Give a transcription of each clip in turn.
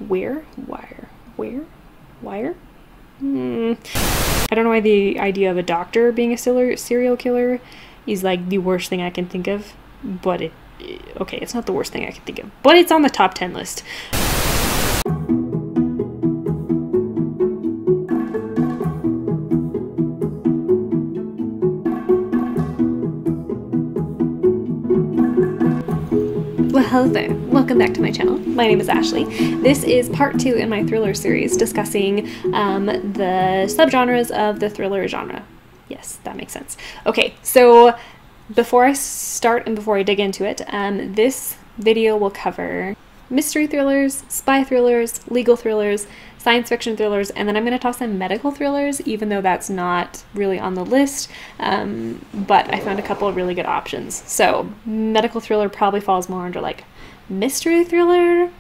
Wire? I don't know why the idea of a doctor being a serial killer is like the worst thing I can think of, but okay, it's not the worst thing I can think of, but it's on the top 10 list. Well, hello there. Welcome back to my channel. My name is Ashley. This is part 2 in my thriller series discussing the subgenres of the thriller genre. Yes, that makes sense. Okay, so before I start and before I dig into it, this video will cover mystery thrillers, spy thrillers, legal thrillers, science fiction thrillers, and then I'm going to toss in medical thrillers, even though that's not really on the list, but I found a couple of really good options. So medical thriller probably falls more under like mystery thriller,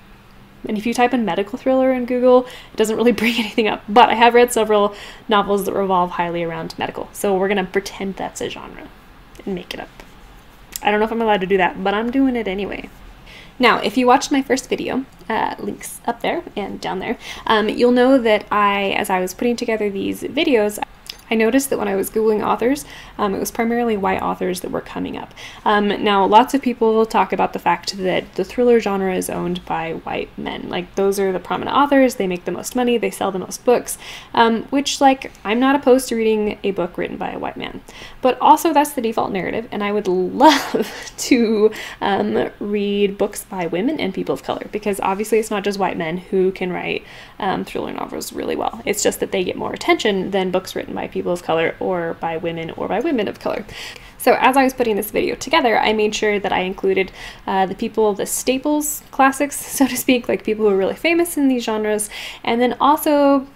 and if you type in medical thriller in Google, it doesn't really bring anything up, but I have read several novels that revolve highly around medical, so we're going to pretend that's a genre and make it up. I don't know if I'm allowed to do that, but I'm doing it anyway. Now, if you watched my first video, links up there and down there, you'll know that as I was putting together these videos, I noticed that when I was Googling authors, it was primarily white authors that were coming up. Now, lots of people talk about the fact that the thriller genre is owned by white men. Like, those are the prominent authors, they make the most money, they sell the most books, which, like, I'm not opposed to reading a book written by a white man. But also, that's the default narrative, and I would love to read books by women and people of color, because obviously it's not just white men who can write thriller novels really well. It's just that they get more attention than books written by people of color or by women of color. So as I was putting this video together, I made sure that I included the staples classics, so to speak, like people who are really famous in these genres, and then also,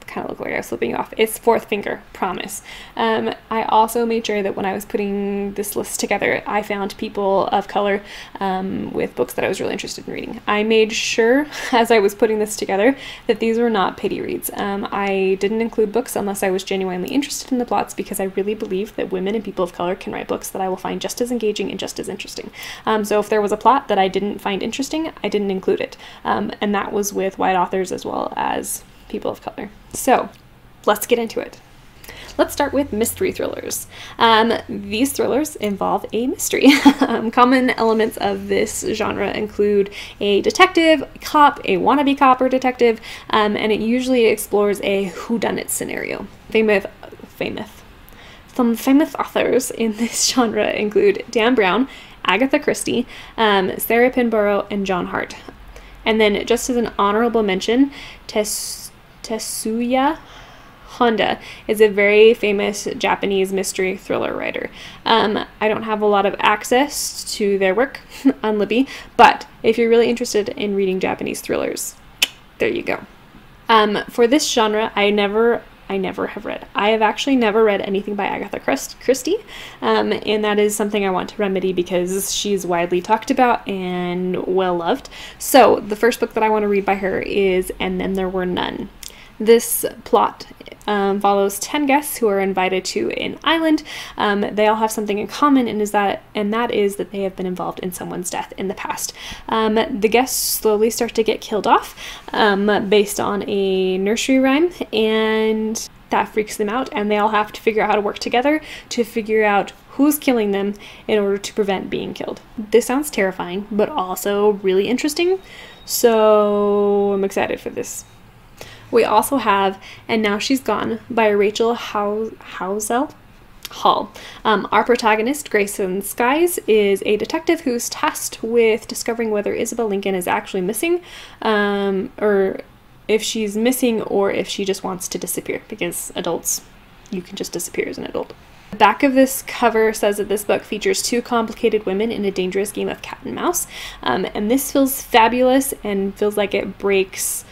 kind of look like I was slipping off, it's Fourth Finger, Promise. I also made sure that when I was putting this list together, I found people of color with books that I was really interested in reading. I made sure, as I was putting this together, that these were not pity reads. I didn't include books unless I was genuinely interested in the plots, because I really believe that women and people of color can write books that I will find just as engaging and just as interesting. So if there was a plot that I didn't find interesting, I didn't include it. And that was with white authors as well as people of color. So let's get into it. Let's start with mystery thrillers. These thrillers involve a mystery. Common elements of this genre include a detective, a cop, a wannabe cop or detective, and it usually explores a whodunit scenario. Some famous authors in this genre include Dan Brown, Agatha Christie, Sarah Pinborough, and John Hart. And then, just as an honorable mention, Tetsuya Honda is a very famous Japanese mystery thriller writer. I don't have a lot of access to their work on Libby, but if you're really interested in reading Japanese thrillers, there you go. For this genre, I have actually never read anything by Agatha Christie, and that is something I want to remedy because she's widely talked about and well loved. So the first book that I want to read by her is And Then There Were None. This plot follows 10 guests who are invited to an island. They all have something in common, and that is that they have been involved in someone's death in the past. The guests slowly start to get killed off based on a nursery rhyme, and that freaks them out, and they all have to figure out how to work together to figure out who's killing them in order to prevent being killed. This sounds terrifying, but also really interesting, so I'm excited for this. We also have And Now She's Gone by Rachel Hall. Our protagonist, Grayson Skies, is a detective who's tasked with discovering whether Isabel Lincoln is actually missing, or if she's missing, or if she just wants to disappear, because adults, you can just disappear as an adult. The back of this cover says that this book features 2 complicated women in a dangerous game of cat and mouse, and this feels fabulous and feels like it breaks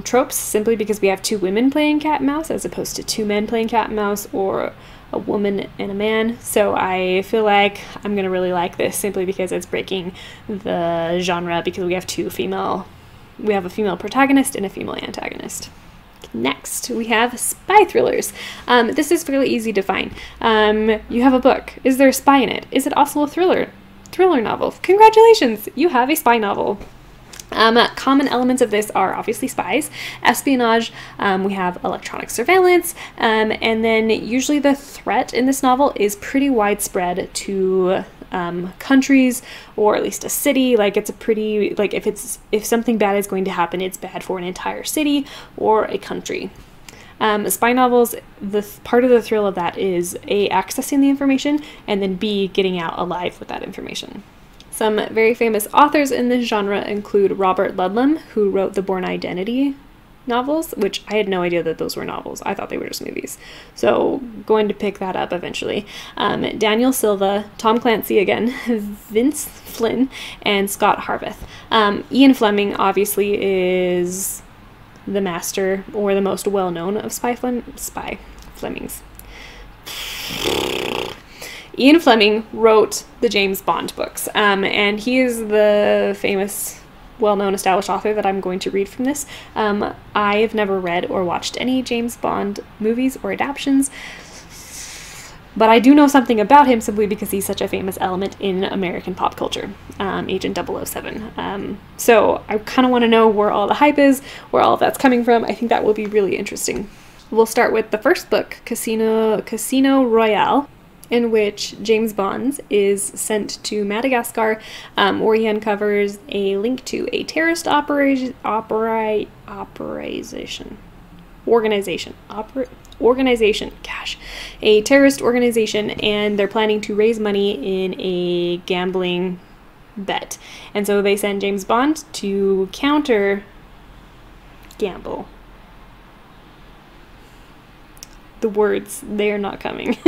tropes simply because we have 2 women playing cat and mouse as opposed to 2 men playing cat and mouse, or a woman and a man. So I feel like I'm gonna really like this simply because it's breaking the genre, because we have a female protagonist and a female antagonist. Next, we have spy thrillers. This is fairly easy to find. You have a book. Is there a spy in it? Is it also a thriller novel? Congratulations, you have a spy novel. Common elements of this are obviously spies, espionage, we have electronic surveillance, and then usually the threat in this novel is pretty widespread to countries, or at least a city. Like, it's a pretty, like, if something bad is going to happen, it's bad for an entire city or a country. Spy novels, part of the thrill of that is A, accessing the information, and then B, getting out alive with that information. Some very famous authors in this genre include Robert Ludlum, who wrote the Bourne Identity novels, which I had no idea that those were novels. I thought they were just movies. So going to pick that up eventually. Daniel Silva, Tom Clancy again, Vince Flynn, and Scott Harvath. Ian Fleming obviously is the master, or the most well-known of spy Flemings. Ian Fleming wrote the James Bond books, and he is the famous, well-known, established author that I'm going to read from this. I have never read or watched any James Bond movies or adaptions, but I do know something about him simply because he's such a famous element in American pop culture, Agent 007. So I kind of want to know where all the hype is, where all of that's coming from. I think that will be really interesting. We'll start with the first book, Casino Royale, in which James Bond is sent to Madagascar, where he uncovers a link to a terrorist organization, a terrorist organization, and they're planning to raise money in a gambling bet. And so they send James Bond to counter gamble. The words, they are not coming.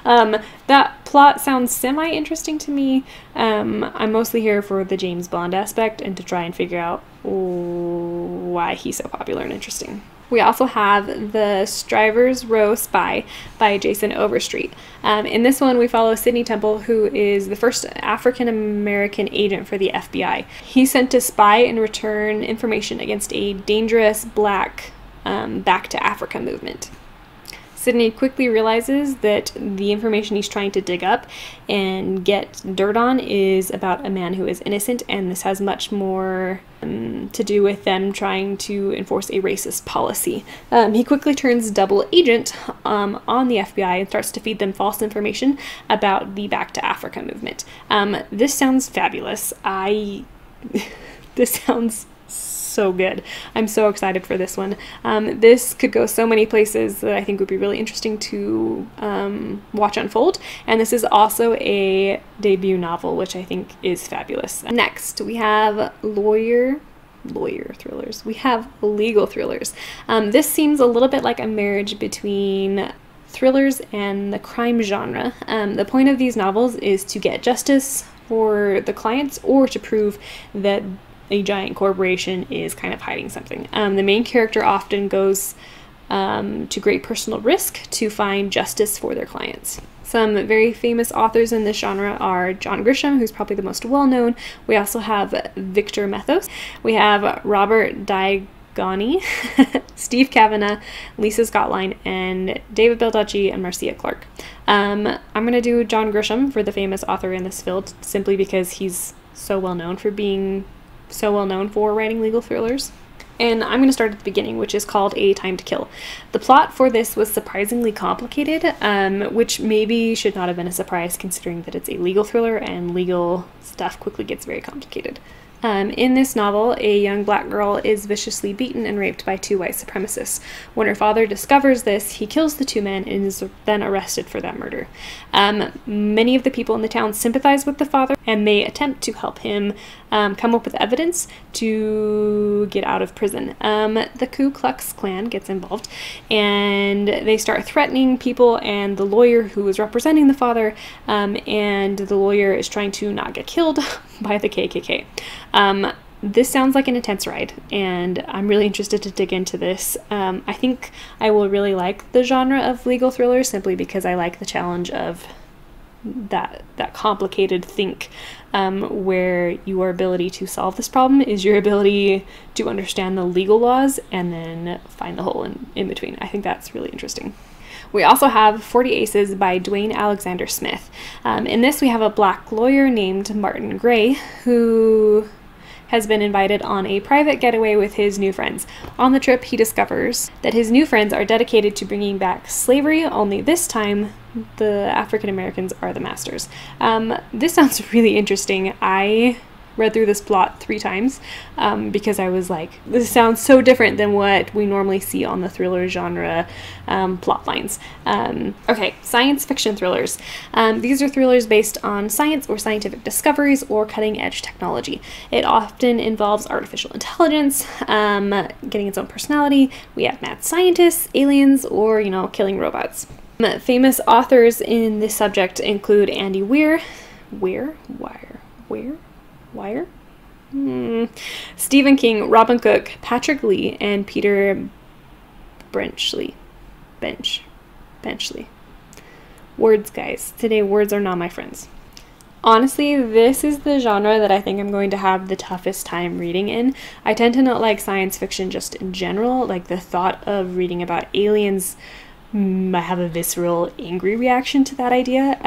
That plot sounds semi-interesting to me. I'm mostly here for the James Bond aspect and to try and figure out why he's so popular and interesting. We also have The Strivers Row Spy by Jason Overstreet. In this one, we follow Sidney Temple, who is the first African-American agent for the FBI. He's sent to spy and return information against a dangerous black Back to Africa movement. Sidney quickly realizes that the information he's trying to dig up and get dirt on is about a man who is innocent, and this has much more to do with them trying to enforce a racist policy. He quickly turns double agent on the FBI and starts to feed them false information about the Back to Africa movement. This sounds fabulous. This sounds so good. I'm so excited for this one. This could go so many places that I think would be really interesting to watch unfold, and this is also a debut novel, which I think is fabulous. Next, we have lawyer thrillers. We have legal thrillers. This seems a little bit like a marriage between thrillers and the crime genre. The point of these novels is to get justice for the clients, or to prove that a giant corporation is kind of hiding something. The main character often goes to great personal risk to find justice for their clients. Some very famous authors in this genre are John Grisham, who's probably the most well-known. We also have Victor Methos. We have Robert Diagoni, Steve Kavanagh, Lisa Scottline, and David Baldacci and Marcia Clark. I'm going to do John Grisham for the famous author in this field, simply because he's so well-known for writing legal thrillers. And I'm going to start at the beginning, which is called A Time to Kill. The plot for this was surprisingly complicated, which maybe should not have been a surprise considering that it's a legal thriller and legal stuff quickly gets very complicated. In this novel, a young black girl is viciously beaten and raped by two white supremacists. When her father discovers this, he kills the two men and is then arrested for that murder. Many of the people in the town sympathize with the father, and they attempt to help him come up with evidence to get out of prison. The Ku Klux Klan gets involved, and they start threatening people and the lawyer who is representing the father, and the lawyer is trying to not get killed by the KKK. This sounds like an intense ride, and I'm really interested to dig into this. I think I will really like the genre of legal thrillers simply because I like the challenge of that complicated think, where your ability to solve this problem is your ability to understand the legal laws and then find the hole in between. I think that's really interesting. We also have 40 Aces by Dwayne Alexander Smith. In this, we have a black lawyer named Martin Gray who has been invited on a private getaway with his new friends. On the trip, he discovers that his new friends are dedicated to bringing back slavery, only this time the African Americans are the masters. This sounds really interesting. I read through this plot 3 times because I was like, this sounds so different than what we normally see on the thriller genre plot lines. Okay, science fiction thrillers. These are thrillers based on science or scientific discoveries or cutting edge technology. It often involves artificial intelligence, getting its own personality. We have mad scientists, aliens, or, you know, killing robots. Famous authors in this subject include Andy Weir, Stephen King, Robin Cook, Patrick Lee, and Peter Benchley. Words, guys. Today, words are not my friends. Honestly, this is the genre that I think I'm going to have the toughest time reading in. I tend to not like science fiction just in general. Like, the thought of reading about aliens, I have a visceral, angry reaction to that idea.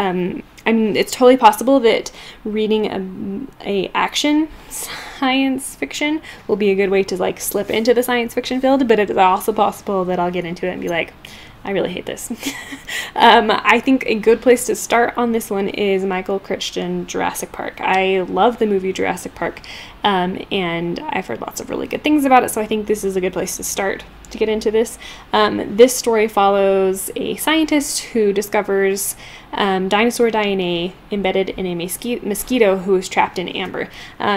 I mean, it's totally possible that reading a action science fiction will be a good way to, like, slip into the science fiction field, but it is also possible that I'll get into it and be like, I really hate this. I think a good place to start on this one is Michael Crichton, Jurassic Park. I love the movie Jurassic Park, and I've heard lots of really good things about it, so I think this is a good place to start to get into this. This story follows a scientist who discovers dinosaur DNA embedded in a mosquito who is trapped in amber.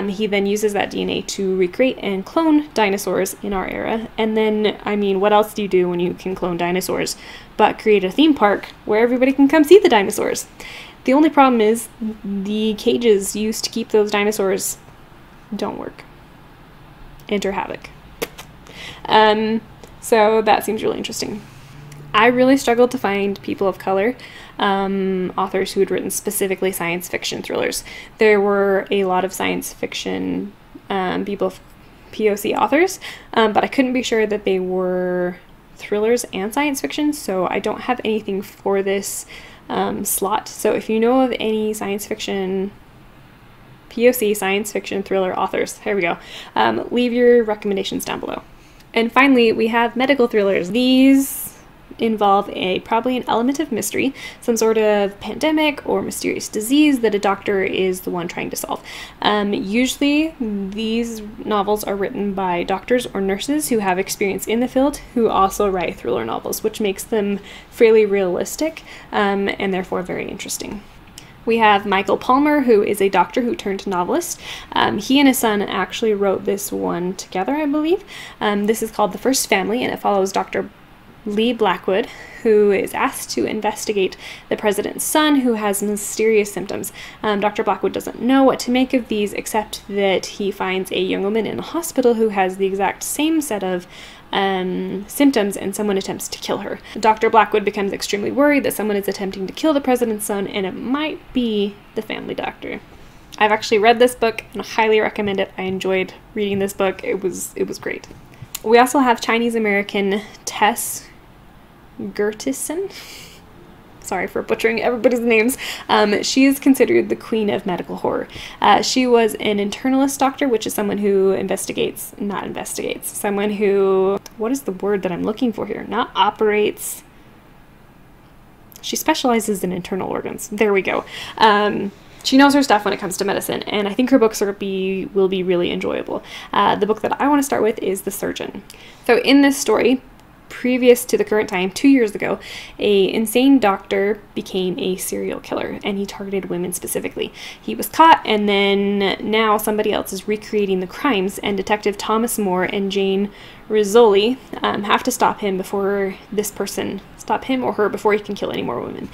He then uses that DNA to recreate and clone dinosaurs in our era. And then, I mean, what else do you do when you can clone dinosaurs but create a theme park where everybody can come see the dinosaurs? The only problem is the cages used to keep those dinosaurs don't work. Enter Havoc. So that seems really interesting. I really struggled to find people of color, authors who had written specifically science fiction thrillers. There were a lot of science fiction people of POC authors, but I couldn't be sure that they were thrillers and science fiction, so I don't have anything for this slot. So if you know of any science fiction POC science fiction thriller authors, here we go, leave your recommendations down below. And finally, we have medical thrillers. These involve probably an element of mystery, some sort of pandemic or mysterious disease that a doctor is the one trying to solve. Usually, these novels are written by doctors or nurses who have experience in the field, who also write thriller novels, which makes them fairly realistic and therefore very interesting. We have Michael Palmer, who is a doctor who turned novelist. He and his son actually wrote this one together, I believe. This is called The First Family, and it follows Dr. Lee Blackwood, who is asked to investigate the president's son who has mysterious symptoms. Dr. Blackwood doesn't know what to make of these, except that he finds a young woman in a hospital who has the exact same set of symptoms, and someone attempts to kill her. Dr. Blackwood becomes extremely worried that someone is attempting to kill the president's son, and it might be the family doctor. I've actually read this book and highly recommend it. I enjoyed reading this book. It was great. We also have Chinese American Tess Gertison. Sorry for butchering everybody's names. She is considered the queen of medical horror. She was an internalist doctor, which is someone who someone who, what is the word that I'm looking for here? Not operates. She specializes in internal organs. There we go. She knows her stuff when it comes to medicine, and I think her books will be really enjoyable. The book that I want to start with is The Surgeon. So in this story, previous to the current time, 2 years ago, an insane doctor became a serial killer, and he targeted women specifically. He was caught, and then now somebody else is recreating the crimes, and Detective Thomas Moore and Jane Rizzoli have to stop him or her before he can kill any more women.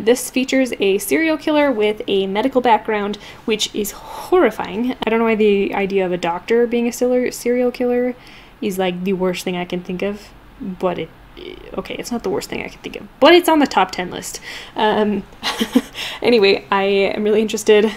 This features a serial killer with a medical background, which is horrifying. I don't know why the idea of a doctor being a serial killer is like the worst thing I can think of. But it's not the worst thing I can think of, but it's on the top 10 list. Anyway, I am really interested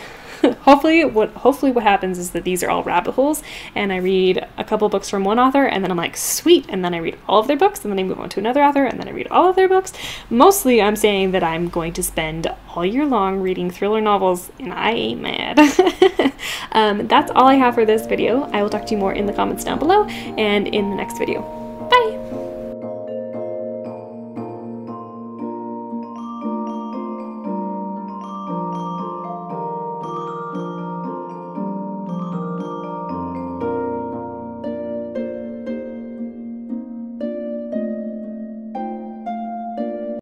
hopefully what happens is that these are all rabbit holes, and I read a couple books from one author, and then I'm like, sweet, and then I read all of their books, and then I move on to another author, and then I read all of their books. Mostly I'm saying that I'm going to spend all year long reading thriller novels, and I ain't mad. That's all I have for this video. I will talk to you more in the comments down below and in the next video.